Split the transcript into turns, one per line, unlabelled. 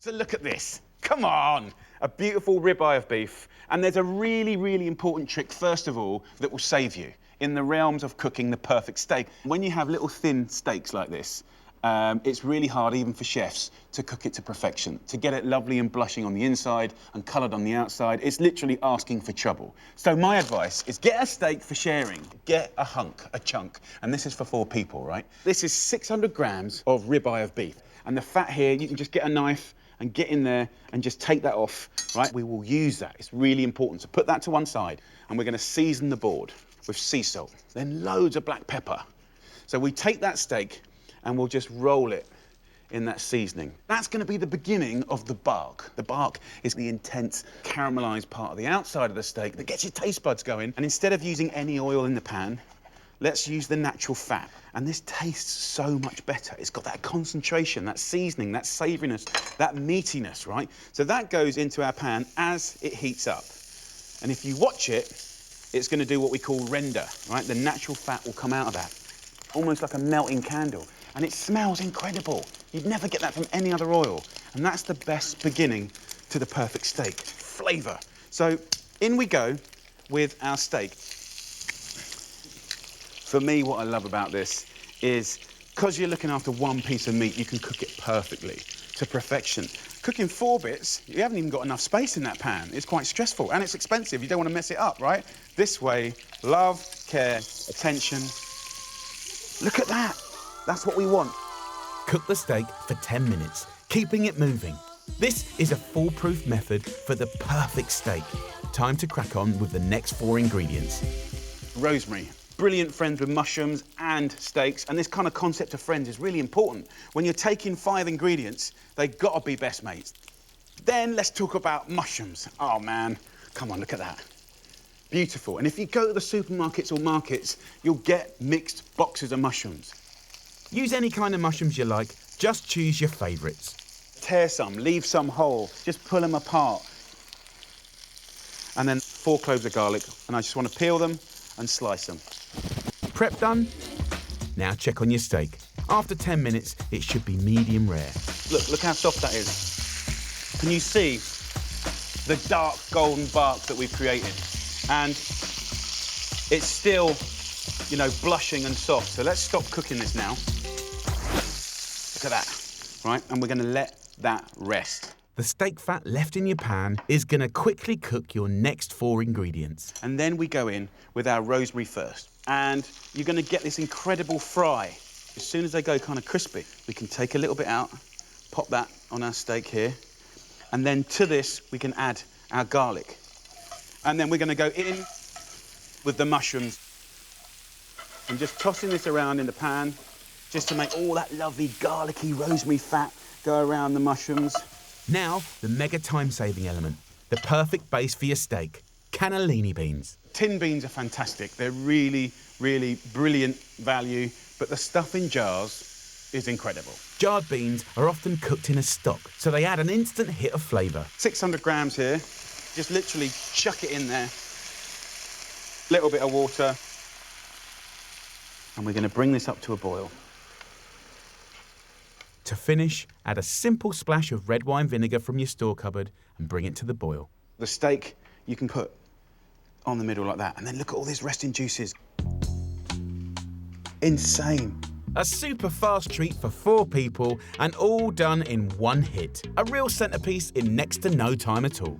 So look at this. Come on. A beautiful ribeye of beef. And there's a really, really important trick, first of all, that will save you in the realms of cooking the perfect steak. When you have little thin steaks like this, it's really hard, even for chefs, to cook it to perfection, to get it lovely and blushing on the inside and coloured on the outside. It's literally asking for trouble. So my advice is get a steak for sharing. Get a hunk, a chunk, and this is for 4 people, right? This is 600 grams of ribeye of beef. And the fat here, you can just get a knife and get in there and just take that off, right? We will use that. It's really important. So put that to one side, and we're going to season the board with sea salt, then loads of black pepper. So we take that steak and we'll just roll it in that seasoning. That's going to be the beginning of the bark. The bark is the intense caramelized part of the outside of the steak that gets your taste buds going. And instead of using any oil in the pan, let's use the natural fat. And this tastes so much better. It's got that concentration, that seasoning, that savouriness, that meatiness, right? So that goes into our pan as it heats up. And if you watch it, it's going to do what we call render, right? The natural fat will come out of that, almost like a melting candle. And it smells incredible. You'd never get that from any other oil. And that's the best beginning to the perfect steak. Flavour. So in we go with our steak. For me, what I love about this is, because you're looking after one piece of meat, you can cook it perfectly, to perfection. Cooking 4 bits, you haven't even got enough space in that pan. It's quite stressful, and it's expensive. You don't want to mess it up, right? This way, love, care, attention. Look at that. That's what we want.
Cook the steak for 10 minutes, keeping it moving. This is a foolproof method for the perfect steak. Time to crack on with the next 4 ingredients.
Rosemary. Brilliant friends with mushrooms and steaks, and this kind of concept of friends is really important. When you're taking 5 ingredients, they've got to be best mates. Then let's talk about mushrooms. Oh man, come on, look at that. Beautiful. And if you go to the supermarkets or markets, you'll get mixed boxes of mushrooms.
Use any kind of mushrooms you like, just choose your favourites.
Tear some, leave some whole, just pull them apart. And then 4 cloves of garlic, and I just want to peel them and slice them.
Prep done? Now check on your steak. After 10 minutes, it should be medium rare.
Look how soft that is. Can you see the dark golden bark that we've created? And it's still, you know, blushing and soft. So let's stop cooking this now. Look at that, right? And we're going to let that rest.
The steak fat left in your pan is going to quickly cook your next 4 ingredients.
And then we go in with our rosemary first. And you're going to get this incredible fry. As soon as they go kind of crispy, we can take a little bit out, pop that on our steak here. And then to this, we can add our garlic. And then we're going to go in with the mushrooms. And just tossing this around in the pan, just to make all that lovely garlicky rosemary fat go around the mushrooms.
Now, the mega time-saving element, the perfect base for your steak, cannellini beans.
Tin beans are fantastic. They're really, really brilliant value, but the stuff in jars is incredible.
Jarred beans are often cooked in a stock, so they add an instant hit of flavour.
600 grams here. Just literally chuck it in there. Little bit of water. And we're going to bring this up to a boil.
To finish, add a simple splash of red wine vinegar from your store cupboard and bring it to the boil.
The steak you can put on the middle like that, and then look at all these resting juices. Insane.
A super fast treat for 4 people and all done in one hit. A real centrepiece in next to no time at all.